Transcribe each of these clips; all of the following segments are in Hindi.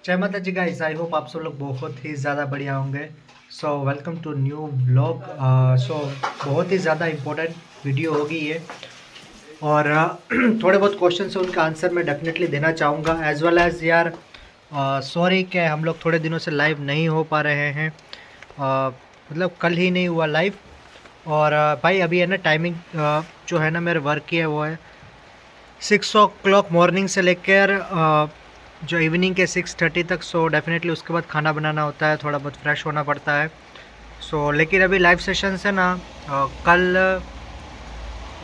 जय माता जी गाइस, आई होप आप सब लोग बहुत ही ज़्यादा बढ़िया होंगे। So welcome to new vlog. So बहुत ही ज़्यादा इम्पोर्टेंट वीडियो होगी ये। और थोड़े बहुत क्वेश्चन है उनका आंसर मैं डेफिनेटली देना चाहूँगा एज वेल एज़ यार। सॉरी कि हम लोग थोड़े दिनों से लाइव नहीं हो पा रहे हैं। मतलब कल ही नहीं हुआ लाइव। और भाई अभी है ना टाइमिंग जो है ना मेरे वर्क की है वो है 6 o'clock मॉर्निंग से लेकर जो इवनिंग के 6:30 तक। सो डेफिनेटली उसके बाद खाना बनाना होता है, थोड़ा बहुत फ्रेश होना पड़ता है। सो लेकिन अभी लाइव सेशन है ना कल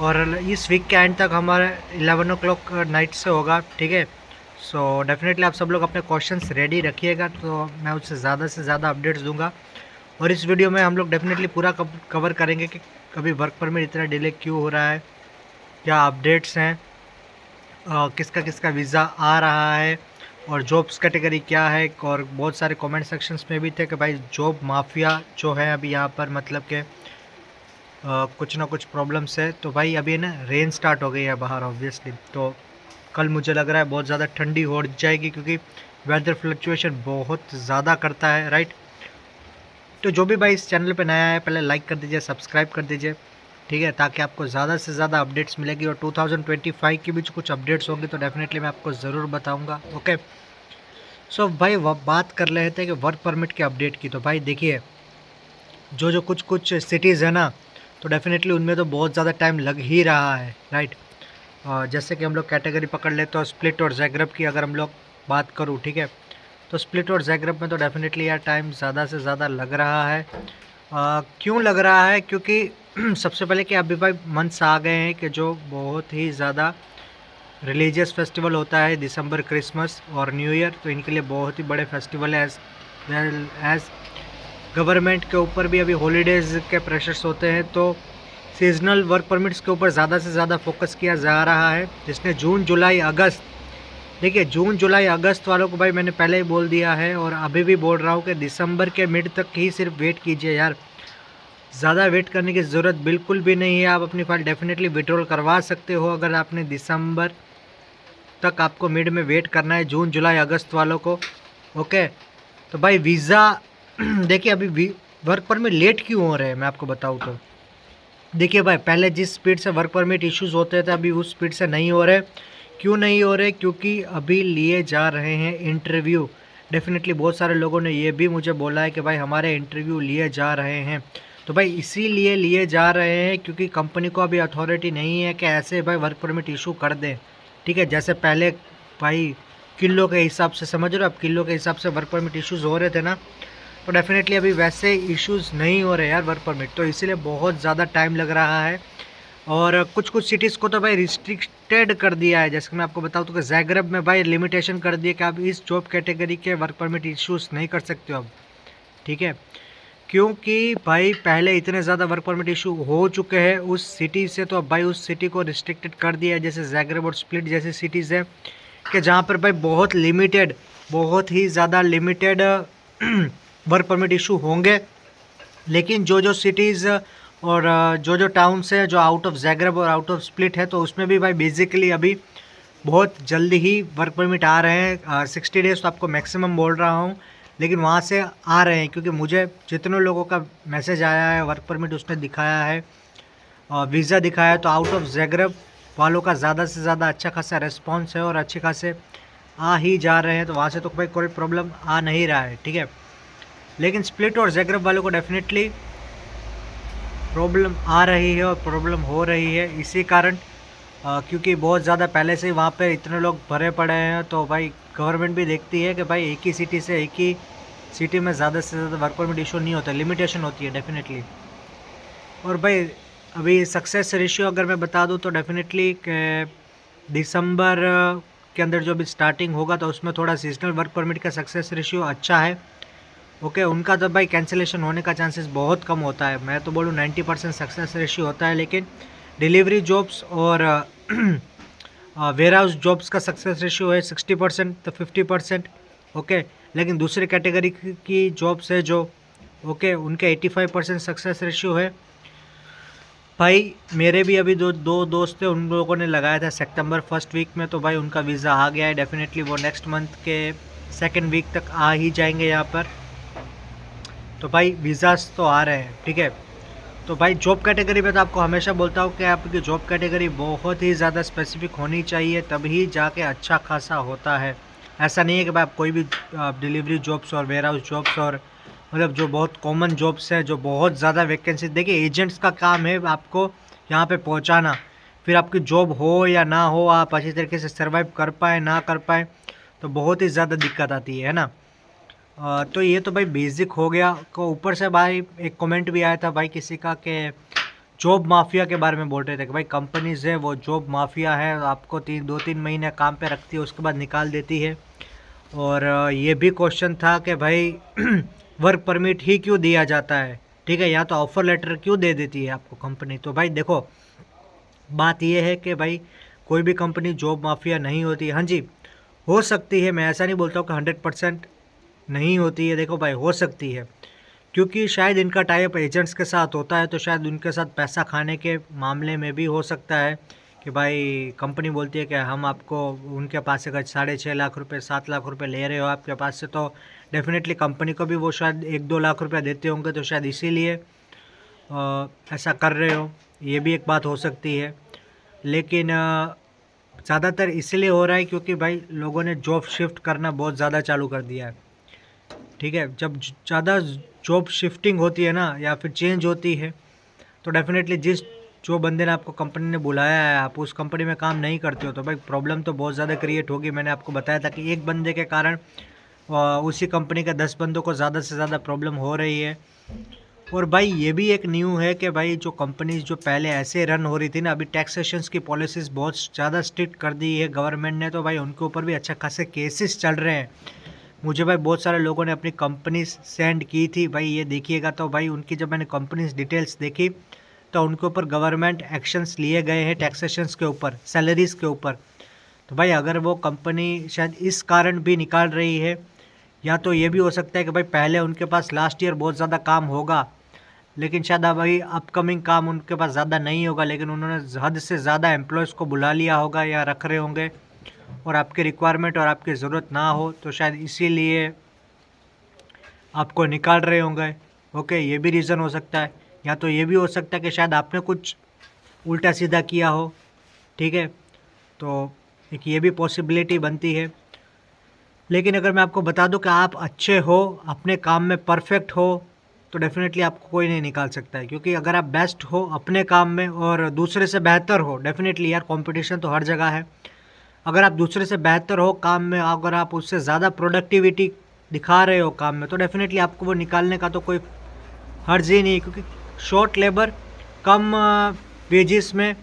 और इस वीक के एंड तक हमारा 11 o'clock नाइट से होगा, ठीक है। सो डेफिनेटली आप सब लोग अपने क्वेश्चंस रेडी रखिएगा, तो मैं उससे ज़्यादा से ज़्यादा अपडेट्स दूंगा। और इस वीडियो में हम लोग डेफिनेटली पूरा कवर करेंगे कि कभी वर्क परमिट इतना डिले क्यों हो रहा है, क्या अपडेट्स हैं, किसका किसका वीज़ा आ रहा है और जॉब्स कैटेगरी क्या है। और बहुत सारे कमेंट सेक्शंस में भी थे कि भाई जॉब माफिया जो है अभी यहाँ पर मतलब कि कुछ ना कुछ प्रॉब्लम्स है। तो भाई अभी ना रेन स्टार्ट हो गई है बाहर ऑब्वियसली, तो कल मुझे लग रहा है बहुत ज़्यादा ठंडी हो जाएगी क्योंकि वेदर फ्लक्चुएशन बहुत ज़्यादा करता है, राइट। तो जो भी भाई इस चैनल पे नया है पहले लाइक कर दीजिए, सब्सक्राइब कर दीजिए, ठीक है, ताकि आपको ज़्यादा से ज़्यादा अपडेट्स मिलेगी। और 2025 की भी कुछ अपडेट्स होंगी तो डेफिनेटली मैं आपको ज़रूर बताऊंगा। ओके, सो भाई बात कर रहे थे कि वर्क परमिट के अपडेट की। तो भाई देखिए जो कुछ कुछ सिटीज़ है ना, तो डेफिनेटली उनमें तो बहुत ज़्यादा टाइम लग ही रहा है, राइट। जैसे कि हम लोग कैटेगरी पकड़ ले तो स्प्लिट और जैग्रब की अगर हम लोग बात करूँ, ठीक है, तो स्प्लिट और जैग्रब में तो डेफिनेटली यार टाइम ज़्यादा से ज़्यादा लग रहा है। क्यों लग रहा है? क्योंकि सबसे पहले कि अभी भाई मंथ्स आ गए हैं कि जो बहुत ही ज़्यादा रिलीजियस फेस्टिवल होता है, दिसंबर, क्रिसमस और न्यू ईयर, तो इनके लिए बहुत ही बड़े फेस्टिवल है। एज वेल एज गवर्नमेंट के ऊपर भी अभी हॉलीडेज़ के प्रेशर्स होते हैं, तो सीजनल वर्क परमिट्स के ऊपर ज़्यादा से ज़्यादा फोकस किया जा रहा है, जिसने जून जुलाई अगस्त, देखिए जून जुलाई अगस्त वालों को भाई मैंने पहले ही बोल दिया है और अभी भी बोल रहा हूँ कि दिसंबर के मिड तक ही सिर्फ वेट कीजिए यार, ज़्यादा वेट करने की ज़रूरत बिल्कुल भी नहीं है। आप अपनी फ़ाइल डेफिनेटली विड्रॉल करवा सकते हो अगर आपने दिसंबर तक आपको मिड में वेट करना है, जून जुलाई अगस्त वालों को। ओके, तो भाई वीज़ा देखिए अभी वर्क परमिट लेट क्यों हो रहे हैं मैं आपको बताऊँ तो देखिए भाई पहले जिस स्पीड से वर्क परमिट इश्यूज़ होते थे अभी उस स्पीड से नहीं हो रहे। क्यों नहीं हो रहे? क्योंकि अभी लिए जा रहे हैं इंटरव्यू। डेफिनेटली बहुत सारे लोगों ने ये भी मुझे बोला है कि भाई हमारे इंटरव्यू लिए जा रहे हैं। तो भाई इसीलिए लिए जा रहे हैं क्योंकि कंपनी को अभी अथॉरिटी नहीं है कि ऐसे भाई वर्क परमिट इशू कर दें, ठीक है। जैसे पहले भाई किलो के हिसाब से, समझ रहे हो, अब किलो के हिसाब से वर्क परमिट इशूज़ हो रहे थे ना, तो डेफिनेटली अभी वैसे इश्यूज़ नहीं हो रहे यार वर्क परमिट, तो इसीलिए बहुत ज़्यादा टाइम लग रहा है। और कुछ कुछ सिटीज़ को तो भाई रिस्ट्रिक्टेड कर दिया है, जैसे कि मैं आपको बताऊँ तो कि ज़ैग्रेब में भाई लिमिटेशन कर दिया कि आप इस जॉब कैटेगरी के वर्क परमिट इश्यूज़ नहीं कर सकते हो अब, ठीक है। क्योंकि भाई पहले इतने ज़्यादा वर्क परमिट इशू हो चुके हैं उस सिटी से, तो अब भाई उस सिटी को रिस्ट्रिक्टेड कर दिया है, जैसे ज़ैग्रेब और स्प्लिट जैसी सिटीज़ है कि जहाँ पर भाई बहुत लिमिटेड, बहुत ही ज़्यादा लिमिटेड वर्क परमिट इशू होंगे। लेकिन जो जो सिटीज़ और जो जो टाउन्स है जो आउट ऑफ ज़ैग्रेब और आउट ऑफ स्प्लिट है, तो उसमें भी भाई बेसिकली अभी बहुत जल्दी ही वर्क परमिट आ रहे हैं। 60 डेज़ तो आपको मैक्सिमम बोल रहा हूँ, लेकिन वहाँ से आ रहे हैं क्योंकि मुझे जितने लोगों का मैसेज आया है वर्क परमिट उसने दिखाया है, वीज़ा दिखाया है, तो आउट ऑफ ज़ैग्रेब वालों का ज़्यादा से ज़्यादा अच्छा खासा रिस्पॉन्स है और अच्छे खासे आ ही जा रहे हैं, तो वहाँ से तो भाई कोई प्रॉब्लम आ नहीं रहा है, ठीक है। लेकिन स्प्लिट और ज़ैग्रेब वालों को डेफिनेटली प्रॉब्लम आ रही है और प्रॉब्लम हो रही है इसी कारण, क्योंकि बहुत ज़्यादा पहले से ही वहाँ पे इतने लोग भरे पड़े हैं, तो भाई गवर्नमेंट भी देखती है कि भाई एक ही सिटी से एक ही सिटी में ज़्यादा से ज़्यादा वर्क परमिट इशू नहीं होता, लिमिटेशन होती है डेफिनेटली। और भाई अभी सक्सेस रेशियो अगर मैं बता दूँ तो डेफिनेटली दिसंबर के अंदर जो भी स्टार्टिंग होगा तो उसमें थोड़ा सीजनल वर्क परमिट का सक्सेस रेशियो अच्छा है। ओके, उनका तो भाई कैंसिलेशन होने का चांसेस बहुत कम होता है, मैं तो बोलूँ 90% सक्सेस रेशियो होता है। लेकिन डिलीवरी जॉब्स और वेयर हाउस जॉब्स का सक्सेस रेशियो है 60% तो 50%। ओके, लेकिन दूसरी कैटेगरी की जॉब्स है जो, ओके, उनके 85% सक्सेस रेशियो है। भाई मेरे भी अभी दो दोस्त थे, उन लोगों ने लगाया था सितंबर फर्स्ट वीक में, तो भाई उनका वीज़ा आ गया है डेफिनेटली, वो नेक्स्ट मंथ के सेकेंड वीक तक आ ही जाएंगे यहाँ पर। तो भाई वीज़ास तो आ रहे हैं, ठीक है। तो भाई जॉब कैटेगरी में तो आपको हमेशा बोलता हूँ कि आपकी जॉब कैटेगरी बहुत ही ज़्यादा स्पेसिफिक होनी चाहिए, तभी जाके अच्छा खासा होता है। ऐसा नहीं है कि भाई आप कोई भी डिलीवरी जॉब्स और वेयर हाउस जॉब्स और मतलब जो बहुत कॉमन जॉब्स हैं, जो बहुत ज़्यादा वैकेंसी, देखिए एजेंट्स का काम है आपको यहाँ पे पहुँचाना, फिर आपकी जॉब हो या ना हो, आप अच्छी तरीके से सर्वाइव कर पाए ना कर पाए, तो बहुत ही ज़्यादा दिक्कत आती है ना। तो ये तो भाई बेसिक हो गया। को ऊपर से भाई एक कमेंट भी आया था भाई किसी का कि जॉब माफिया के बारे में बोल रहे थे कि भाई कंपनीज़ है वो जॉब माफिया है, आपको 2-3 महीने काम पे रखती है, उसके बाद निकाल देती है। और ये भी क्वेश्चन था कि भाई वर्क परमिट ही क्यों दिया जाता है, ठीक है, या तो ऑफ़र लेटर क्यों दे देती है आपको कंपनी। तो भाई देखो बात ये है कि भाई कोई भी कंपनी जॉब माफिया नहीं होती। हाँ जी, हो सकती है, मैं ऐसा नहीं बोलता हूँ कि 100% नहीं होती है। देखो भाई हो सकती है, क्योंकि शायद इनका टाइप एजेंट्स के साथ होता है, तो शायद उनके साथ पैसा खाने के मामले में भी हो सकता है कि भाई कंपनी बोलती है कि हम आपको उनके पास से अगर 6.5 लाख रुपए 7 लाख रुपए ले रहे हो आपके पास से, तो डेफिनेटली कंपनी को भी वो शायद 1-2 लाख रुपया देते होंगे, तो शायद इसीलिए ऐसा कर रहे हो। ये भी एक बात हो सकती है, लेकिन ज़्यादातर इसलिए हो रहा है क्योंकि भाई लोगों ने जॉब शिफ्ट करना बहुत ज़्यादा चालू कर दिया है, ठीक है। जब ज़्यादा जॉब शिफ्टिंग होती है ना या फिर चेंज होती है, तो डेफिनेटली जो बंदे ने आपको कंपनी ने बुलाया है, आप उस कंपनी में काम नहीं करते हो, तो भाई प्रॉब्लम तो बहुत ज़्यादा क्रिएट होगी। मैंने आपको बताया था कि एक बंदे के कारण उसी कंपनी के 10 बंदों को ज़्यादा से ज़्यादा प्रॉब्लम हो रही है। और भाई ये भी एक न्यू है कि भाई जो कंपनीज जो पहले ऐसे रन हो रही थी ना, अभी टैक्सेशंस की पॉलिसीज़ बहुत ज़्यादा स्ट्रिक्ट कर दी है गवर्नमेंट ने, तो भाई उनके ऊपर भी अच्छा खासे केसेस चल रहे हैं। मुझे भाई बहुत सारे लोगों ने अपनी कंपनीज सेंड की थी, भाई ये देखिएगा, तो भाई उनकी जब मैंने कंपनीज डिटेल्स देखी तो उनके ऊपर गवर्नमेंट एक्शंस लिए गए हैं टैक्सेशंस के ऊपर, सैलरीज़ के ऊपर। तो भाई अगर वो कंपनी शायद इस कारण भी निकाल रही है, या तो ये भी हो सकता है कि भाई पहले उनके पास लास्ट ईयर बहुत ज़्यादा काम होगा, लेकिन शायद अब भाई अपकमिंग काम उनके पास ज़्यादा नहीं होगा, लेकिन उन्होंने हद से ज़्यादा एम्प्लॉयज़ को बुला लिया होगा या रख रहे होंगे, और आपकी रिक्वायरमेंट और आपकी ज़रूरत ना हो, तो शायद इसीलिए आपको निकाल रहे होंगे। ओके, ये भी रीज़न हो सकता है। या तो ये भी हो सकता है कि शायद आपने कुछ उल्टा सीधा किया हो, ठीक है, तो एक ये भी पॉसिबिलिटी बनती है। लेकिन अगर मैं आपको बता दूं कि आप अच्छे हो, अपने काम में परफेक्ट हो, तो डेफिनेटली आपको कोई नहीं निकाल सकता है। क्योंकि अगर आप बेस्ट हो अपने काम में और दूसरे से बेहतर हो, डेफिनेटली यार कंपटीशन तो हर जगह है। अगर आप दूसरे से बेहतर हो काम में, अगर आप उससे ज़्यादा प्रोडक्टिविटी दिखा रहे हो काम में, तो डेफिनेटली आपको वो निकालने का तो कोई हर्ज ही नहीं, क्योंकि शॉर्ट लेबर कम वेजेस में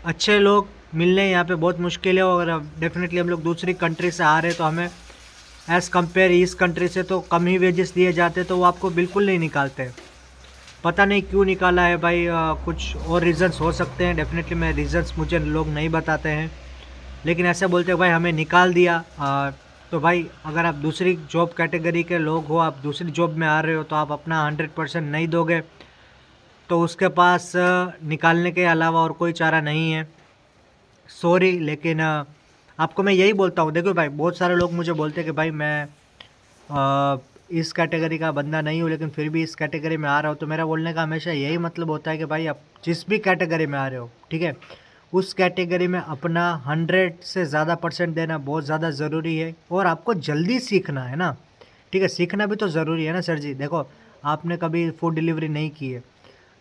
अच्छे लोग मिलने यहाँ पे बहुत मुश्किल है। और डेफिनेटली हम लोग दूसरी कंट्री से आ रहे हैं, तो हमें एज़ कम्पेयर इस कंट्री से तो कम ही वेजेस दिए जाते, तो वो आपको बिल्कुल नहीं निकालते। पता नहीं क्यों निकाला है भाई, कुछ और रीज़न्स हो सकते हैं। डेफिनेटली मैं रीज़न्स मुझे लोग नहीं बताते हैं, लेकिन ऐसे बोलते हैं भाई हमें निकाल दिया। तो भाई अगर आप दूसरी जॉब कैटेगरी के लोग हो, आप दूसरी जॉब में आ रहे हो, तो आप अपना 100% नहीं दोगे, तो उसके पास निकालने के अलावा और कोई चारा नहीं है। सॉरी, लेकिन आपको मैं यही बोलता हूँ। देखो भाई बहुत सारे लोग मुझे बोलते हैं कि भाई मैं इस कैटेगरी का बंदा नहीं हूँ, लेकिन फिर भी इस कैटेगरी में आ रहा हूँ। तो मेरा बोलने का हमेशा यही मतलब होता है कि भाई आप जिस भी कैटेगरी में आ रहे हो, ठीक है, उस कैटेगरी में अपना 100 से ज़्यादा % देना बहुत ज़्यादा ज़रूरी है। और आपको जल्दी सीखना है ना, ठीक है, सीखना भी तो ज़रूरी है ना सर जी। देखो आपने कभी फूड डिलीवरी नहीं की है,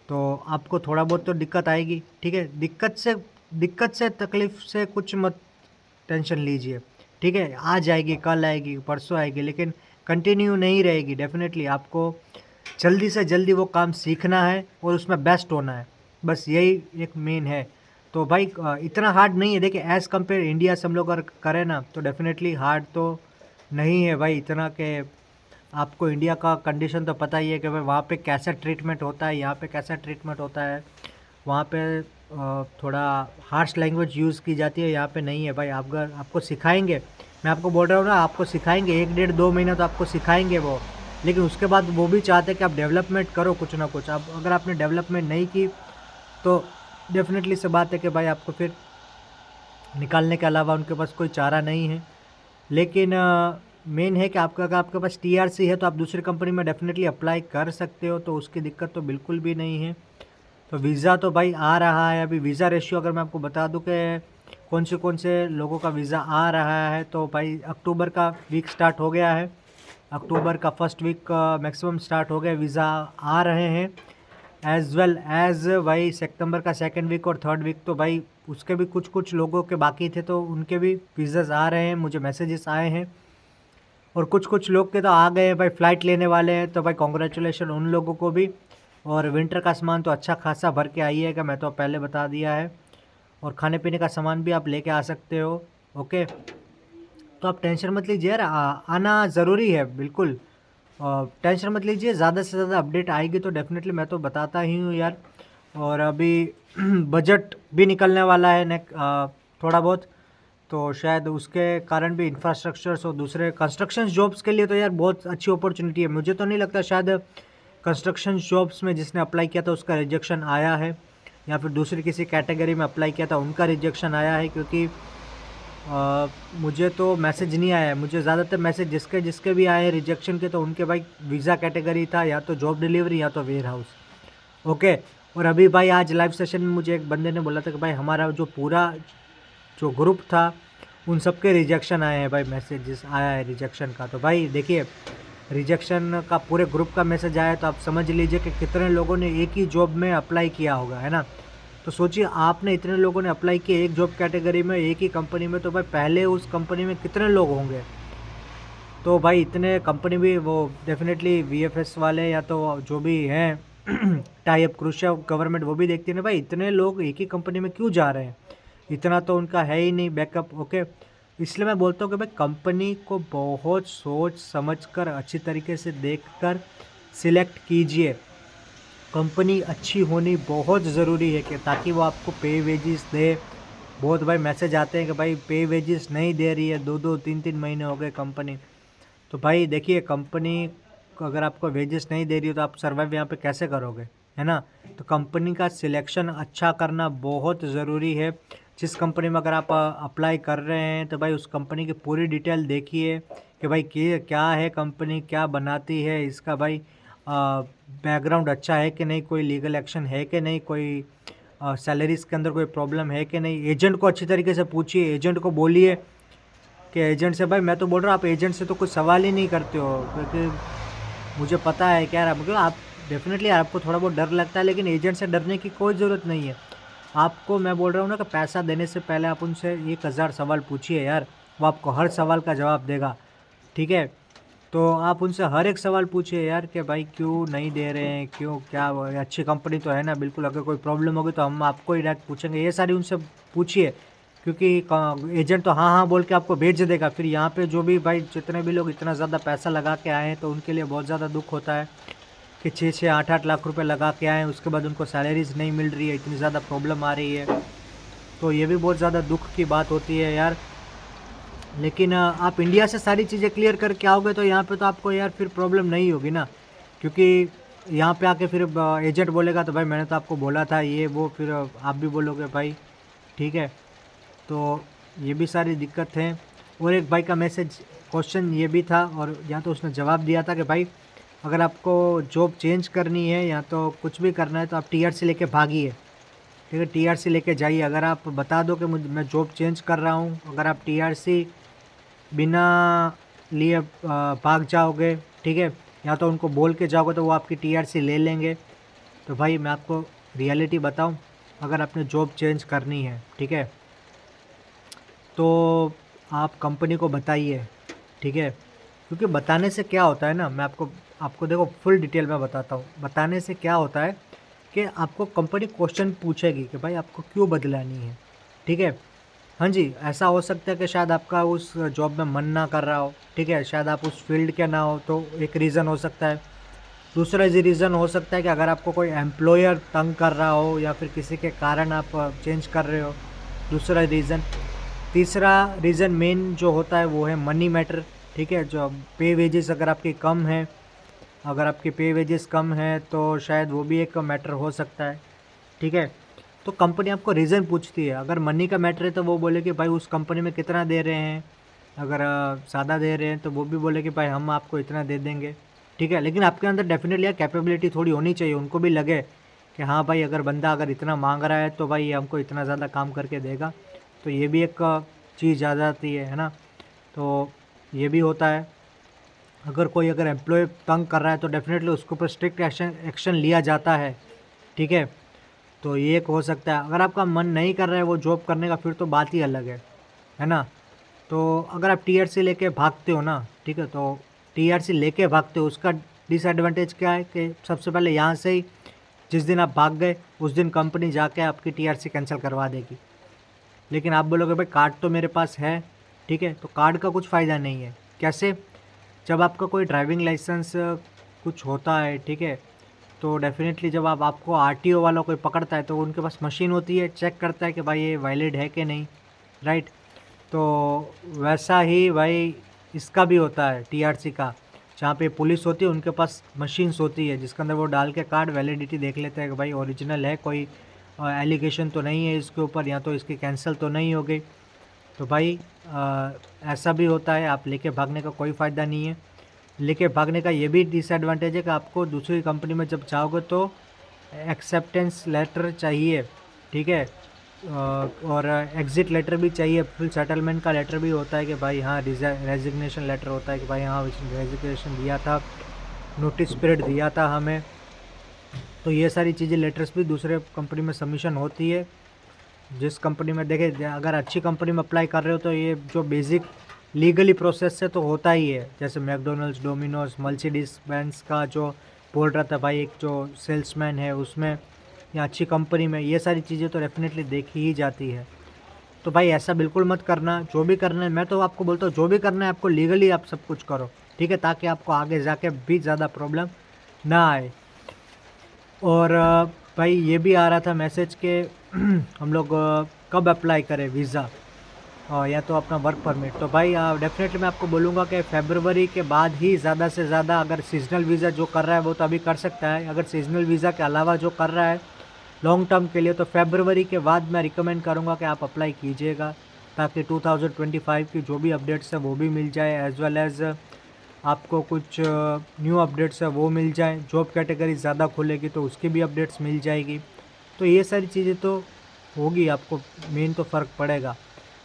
तो आपको थोड़ा बहुत तो दिक्कत आएगी, ठीक है। दिक्कत से तकलीफ़ से कुछ मत टेंशन लीजिए, ठीक है, आ जाएगी, कल आएगी, परसों आएगी, लेकिन कंटिन्यू नहीं रहेगी। डेफिनेटली आपको जल्दी से जल्दी वो काम सीखना है और उसमें बेस्ट होना है, बस यही एक मेन है। तो भाई इतना हार्ड नहीं है। देखिए एज़ कम्पेयर इंडिया से हम लोग अगर करें ना, तो डेफिनेटली हार्ड तो नहीं है भाई इतना। कि आपको इंडिया का कंडीशन तो पता ही है कि भाई वहाँ पे कैसा ट्रीटमेंट होता है, यहाँ पे कैसा ट्रीटमेंट होता है। वहाँ पे थोड़ा हार्श लैंग्वेज यूज़ की जाती है, यहाँ पे नहीं है भाई। आप अगर आपको सिखाएंगे, मैं आपको बोल रहा हूँ ना, आपको सिखाएंगे 1-1.5-2 महीना तो आपको सिखाएंगे वो, लेकिन उसके बाद वो भी चाहते हैं कि आप डेवलपमेंट करो कुछ ना कुछ। अब अगर आपने डेवलपमेंट नहीं की, तो डेफिनेटली से बात है कि भाई आपको फिर निकालने के अलावा उनके पास कोई चारा नहीं है। लेकिन मेन है कि आपका अगर आपके पास टीआरसी है तो आप दूसरी कंपनी में डेफिनेटली अप्लाई कर सकते हो, तो उसकी दिक्कत तो बिल्कुल भी नहीं है। तो वीज़ा तो भाई आ रहा है अभी। वीज़ा रेशियो अगर मैं आपको बता दूं कि कौन से लोगों का वीज़ा आ रहा है, तो भाई अक्टूबर का वीक स्टार्ट हो गया है, अक्टूबर का फर्स्ट वीक मैक्सिमम स्टार्ट हो गया, वीज़ा आ रहे हैं। एज़ वेल एज़ भाई सितंबर का सेकंड वीक और थर्ड वीक तो भाई उसके भी कुछ लोगों के बाकी थे, तो उनके भी वीज़ाज़ आ रहे हैं, मुझे मैसेजेस आए हैं। और कुछ लोग के तो आ गए हैं भाई, फ़्लाइट लेने वाले हैं, तो भाई कॉन्ग्रेचुलेशन उन लोगों को भी। और विंटर का सामान तो अच्छा खासा भर के आइएगा, मैं तो पहले बता दिया है। और खाने पीने का सामान भी आप लेके आ सकते हो। ओके, तो आप टेंशन मत लीजिए यार, आना ज़रूरी है बिल्कुल। टेंशन मत लीजिए, ज़्यादा से ज़्यादा अपडेट आएगी तो डेफिनेटली मैं तो बताता ही हूँ यार। और अभी बजट भी निकलने वाला है थोड़ा बहुत, तो शायद उसके कारण भी इंफ्रास्ट्रक्चर्स और दूसरे कंस्ट्रक्शन जॉब्स के लिए तो यार बहुत अच्छी अपॉर्चुनिटी है। मुझे तो नहीं लगता शायद कंस्ट्रक्शन जॉब्स में जिसने अप्लाई किया था उसका रिजेक्शन आया है, या फिर दूसरी किसी कैटेगरी में अप्लाई किया था उनका रिजेक्शन आया है, क्योंकि मुझे तो मैसेज नहीं आया है। मुझे ज़्यादातर मैसेज जिसके भी आए हैं रिजेक्शन के, तो उनके भाई वीज़ा कैटेगरी था या तो जॉब डिलीवरी या तो वेयर हाउस। ओके, और अभी भाई आज लाइव सेशन में मुझे एक बंदे ने बोला था कि भाई हमारा जो पूरा जो ग्रुप था उन सब के रिजेक्शन आए हैं भाई, मैसेजेस आया है रिजेक्शन का। तो भाई देखिए, रिजेक्शन का पूरे ग्रुप का मैसेज आया है, तो आप समझ लीजिए कि कितने लोगों ने एक ही जॉब में अप्लाई किया होगा, है ना। तो सोचिए, आपने इतने लोगों ने अप्लाई किया एक जॉब कैटेगरी में एक ही कंपनी में, तो भाई पहले उस कंपनी में कितने लोग होंगे। तो भाई इतने कंपनी भी वो डेफिनेटली वीएफएस वाले या तो जो भी हैं टाई अप क्रूशिया गवर्नमेंट, वो भी देखती है ना भाई इतने लोग एक ही कंपनी में क्यों जा रहे हैं, इतना तो उनका है ही नहीं बैकअप। ओके, इसलिए मैं बोलता हूँ कि भाई कंपनी को बहुत सोच समझ कर अच्छी तरीके से देख कर सिलेक्ट कीजिए। कंपनी अच्छी होनी बहुत ज़रूरी है कि ताकि वो आपको पे वेजेस दे। बहुत भाई मैसेज आते हैं कि भाई पे वेजेस नहीं दे रही है, 2-2 3-3 महीने हो गए कंपनी। तो भाई देखिए, कंपनी अगर आपको वेजेस नहीं दे रही है तो आप सर्वाइव यहाँ पे कैसे करोगे, है ना। तो कंपनी का सिलेक्शन अच्छा करना बहुत ज़रूरी है। जिस कंपनी में अगर आप अप्लाई कर रहे हैं तो भाई उस कंपनी की पूरी डिटेल देखिए कि भाई क्या है कंपनी, क्या बनाती है, इसका भाई बैकग्राउंड अच्छा है कि नहीं, कोई लीगल एक्शन है कि नहीं, कोई सैलरीज के अंदर कोई प्रॉब्लम है कि नहीं। एजेंट को अच्छी तरीके से पूछिए, एजेंट को बोलिए कि एजेंट से भाई मैं तो बोल रहा हूँ आप एजेंट से तो कुछ सवाल ही नहीं करते हो, क्योंकि मुझे पता है क्या यार, मतलब आप डेफिनेटली आपको थोड़ा बहुत डर लगता है, लेकिन एजेंट से डरने की कोई ज़रूरत नहीं है। आपको मैं बोल रहा हूँ ना कि पैसा देने से पहले आप उनसे 1000 सवाल पूछिए यार, वो आपको हर सवाल का जवाब देगा, ठीक है। तो आप उनसे हर एक सवाल पूछिए यार कि भाई क्यों नहीं दे रहे हैं, क्यों, क्या अच्छी कंपनी तो है ना बिल्कुल, अगर कोई प्रॉब्लम होगी तो हम आपको ही डायरेक्ट पूछेंगे, ये सारी उनसे पूछिए। क्योंकि एजेंट तो हाँ हाँ बोल के आपको भेज देगा, फिर यहाँ पे जो भी भाई जितने भी लोग इतना ज़्यादा पैसा लगा के आए हैं तो उनके लिए बहुत ज़्यादा दुख होता है कि 6-8 लाख रुपए लगा के आए हैं, उसके बाद उनको सैलरीज नहीं मिल रही है, इतनी ज़्यादा प्रॉब्लम आ रही है। तो ये भी बहुत ज़्यादा दुख की बात होती है यार। लेकिन आप इंडिया से सारी चीज़ें क्लियर करके आओगे तो यहाँ पे तो आपको यार फिर प्रॉब्लम नहीं होगी ना, क्योंकि यहाँ पे आके फिर एजेंट बोलेगा तो भाई मैंने तो आपको बोला था ये वो, फिर आप भी बोलोगे भाई, ठीक है। तो ये भी सारी दिक्कत है। और एक भाई का मैसेज क्वेश्चन ये भी था, और यहाँ तो उसने जवाब दिया था कि भाई अगर आपको जॉब चेंज करनी है या तो कुछ भी करना है तो आप टीआरसी लेके भागिए, ठीक है, टीआरसी लेके जाइए। अगर आप बता दो कि मैं जॉब चेंज कर रहा हूँ, अगर आप टीआरसी बिना लिए भाग जाओगे, ठीक है, या तो उनको बोल के जाओगे तो वो आपकी टीआरसी ले लेंगे। तो भाई मैं आपको रियलिटी बताऊं, अगर आपने जॉब चेंज करनी है, ठीक है, तो आप कंपनी को बताइए, ठीक है। क्योंकि बताने से क्या होता है ना, मैं आपको देखो फुल डिटेल में बताता हूँ। बताने से क्या होता है कि आपको कंपनी क्वेश्चन पूछेगी कि भाई आपको क्यों बदलानी है, ठीक है। हाँ जी, ऐसा हो सकता है कि शायद आपका उस जॉब में मन ना कर रहा हो, ठीक है, शायद आप उस फील्ड के ना हो, तो एक रीज़न हो सकता है। दूसरा रीज़न हो सकता है कि अगर आपको कोई एम्प्लॉयर तंग कर रहा हो या फिर किसी के कारण आप चेंज कर रहे हो, दूसरा रीज़न। तीसरा रीज़न मेन जो होता है वो है मनी मैटर, ठीक है। जो पे वेजेस अगर आपकी कम है, अगर आपकी पे वेजेस कम है तो शायद वो भी एक मैटर हो सकता है, ठीक है। तो कंपनी आपको रीज़न पूछती है। अगर मनी का मैटर है तो वो बोले कि भाई उस कंपनी में कितना दे रहे हैं, अगर ज़्यादा दे रहे हैं तो वो भी बोले कि भाई हम आपको इतना दे देंगे, ठीक है। लेकिन आपके अंदर डेफिनेटली यार कैपेबिलिटी थोड़ी होनी चाहिए, उनको भी लगे कि हाँ भाई अगर बंदा अगर इतना मांग रहा है तो भाई ये हमको इतना ज़्यादा काम करके देगा। तो ये भी एक चीज़ आ जाती है ना। तो ये भी होता है, अगर कोई अगर एम्प्लॉय तंग कर रहा है तो डेफिनेटली उसके ऊपर स्ट्रिक्ट एक्शन लिया जाता है, ठीक है। तो ये एक हो सकता है। अगर आपका मन नहीं कर रहा है वो जॉब करने का, फिर तो बात ही अलग है ना। तो अगर आप टीआरसी लेके भागते हो ना, ठीक है, तो टीआरसी लेके भागते हो उसका डिसएडवांटेज क्या है कि सबसे पहले यहाँ से ही जिस दिन आप भाग गए उस दिन कंपनी जाके आपकी टीआरसी कैंसिल करवा देगी। लेकिन आप बोलोगे भाई कार्ड तो मेरे पास है, ठीक है, तो कार्ड का कुछ फ़ायदा नहीं है। कैसे? जब आपका कोई ड्राइविंग लाइसेंस कुछ होता है, ठीक है, तो डेफिनेटली जब आपको आरटीओ वाला कोई पकड़ता है तो उनके पास मशीन होती है, चेक करता है कि भाई ये वैलिड है कि नहीं, राइट। तो वैसा ही भाई इसका भी होता है टीआरसी का, जहाँ पे पुलिस होती है उनके पास मशीन्स होती है जिसके अंदर वो डाल के कार्ड वैलिडिटी देख लेते हैं कि भाई ओरिजिनल है, कोई एलिगेशन तो नहीं है इसके ऊपर, या तो इसकी कैंसिल तो नहीं हो गई। तो भाई ऐसा भी होता है, आप लेके भागने का कोई फ़ायदा नहीं है। लेके भागने का ये भी डिसएडवांटेज है कि आपको दूसरी कंपनी में जब जाओगे तो एक्सेप्टेंस लेटर चाहिए, ठीक है, और एग्ज़िट लेटर भी चाहिए, फुल सेटलमेंट का लेटर भी होता है कि भाई हाँ रेजिग्नेशन लेटर होता है कि भाई हाँ रेजिग्नेशन दिया था, नोटिस पीरियड दिया था हमें। तो ये सारी चीज़ें लेटर्स भी दूसरे कंपनी में सबमिशन होती है। जिस कंपनी में देखे, अगर अच्छी कंपनी में अप्लाई कर रहे हो तो ये जो बेसिक लीगली प्रोसेस से तो होता ही है। जैसे मैकडोनल्ड्स, डोमिनोज, मर्सिडीज बेंज का जो बोल रहा था भाई एक जो सेल्समैन है उसमें, या अच्छी कंपनी में ये सारी चीज़ें तो डेफिनेटली देखी ही जाती है। तो भाई ऐसा बिल्कुल मत करना। जो भी करना है, मैं तो आपको बोलता हूँ जो भी करना है आपको लीगली आप सब कुछ करो, ठीक है, ताकि आपको आगे जाके भी ज़्यादा प्रॉब्लम ना आए। और भाई ये भी आ रहा था मैसेज के हम लोग कब अप्लाई करें वीज़ा या तो अपना वर्क परमिट। तो भाई डेफिनेटली मैं आपको बोलूँगा कि फरवरी के बाद ही ज़्यादा से ज़्यादा, अगर सीजनल वीज़ा जो कर रहा है वो तो अभी कर सकता है, अगर सीजनल वीज़ा के अलावा जो कर रहा है लॉन्ग टर्म के लिए तो फरवरी के बाद मैं रिकमेंड करूँगा कि आप अप्लाई कीजिएगा, ताकि 2025 की जो भी अपडेट्स है वो भी मिल जाए, एज़ वेल एज़ आपको कुछ न्यू अपडेट्स है वो मिल जाए। जॉब कैटेगरी ज़्यादा खुलेगी तो उसकी भी अपडेट्स मिल जाएगी। तो ये सारी चीज़ें तो होगी, आपको मेन तो फ़र्क पड़ेगा।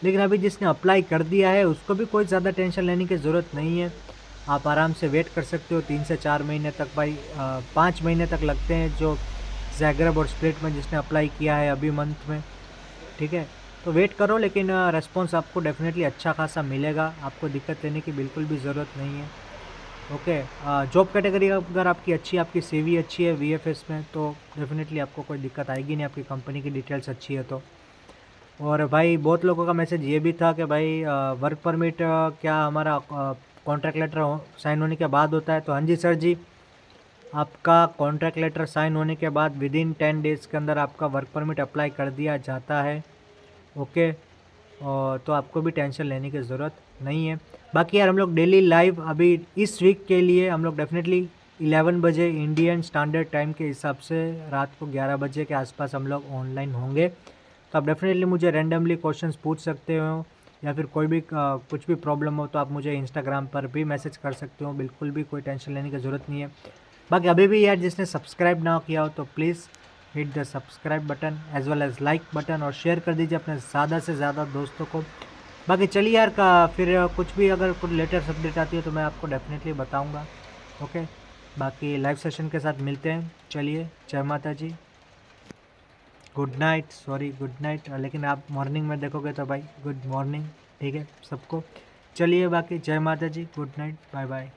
लेकिन अभी जिसने अप्लाई कर दिया है उसको भी कोई ज़्यादा टेंशन लेने की ज़रूरत नहीं है, आप आराम से वेट कर सकते हो 3 से 4 महीने तक। भाई 5 महीने तक लगते हैं जो ज़ैग्रेब और स्प्लिट में जिसने अप्लाई किया है अभी मंथ में, ठीक है। तो वेट करो, लेकिन रिस्पॉन्स आपको डेफिनेटली अच्छा खासा मिलेगा, आपको दिक्कत लेने की बिल्कुल भी ज़रूरत नहीं है। ओके, जॉब कैटेगरी अगर आपकी अच्छी है, आपकी सीवी अच्छी है वीएफएस में, तो डेफिनेटली आपको कोई दिक्कत आएगी नहीं, आपकी कंपनी की डिटेल्स अच्छी है तो। और भाई बहुत लोगों का मैसेज ये भी था कि भाई वर्क परमिट क्या हमारा कॉन्ट्रैक्ट लेटर साइन होने के बाद होता है। तो हाँ जी सर जी, आपका कॉन्ट्रैक्ट लेटर साइन होने के बाद विदिन 10 डेज़ के अंदर आपका वर्क परमिट अप्लाई कर दिया जाता है। ओके, और तो आपको भी टेंशन लेने की ज़रूरत नहीं है। बाकी यार हम लोग डेली लाइव अभी इस वीक के लिए हम लोग डेफिनेटली 11 बजे इंडियन स्टैंडर्ड टाइम के हिसाब से रात को 11 बजे के आसपास हम लोग ऑनलाइन होंगे। तो आप डेफिनेटली मुझे रैंडमली क्वेश्चंस पूछ सकते हो, या फिर कोई भी कुछ भी प्रॉब्लम हो तो आप मुझे इंस्टाग्राम पर भी मैसेज कर सकते हो, बिल्कुल भी कोई टेंशन लेने की ज़रूरत नहीं है। बाकी अभी भी यार जिसने सब्सक्राइब ना किया हो तो please hit the subscribe button as well as like button, और शेयर कर दीजिए अपने ज़्यादा से ज़्यादा दोस्तों को। बाकी चलिए यार फिर कुछ भी अगर कुछ लेटेस्ट अपडेट आती है तो मैं आपको डेफिनेटली बताऊंगा। ओके, बाकी लाइव सेशन के साथ मिलते हैं। चलिए, जय Mata ji, good night, sorry good night, लेकिन आप मॉर्निंग में देखोगे तो भाई गुड मॉर्निंग, ठीक है सबको। चलिए बाकी जय Mata ji, good night, bye bye.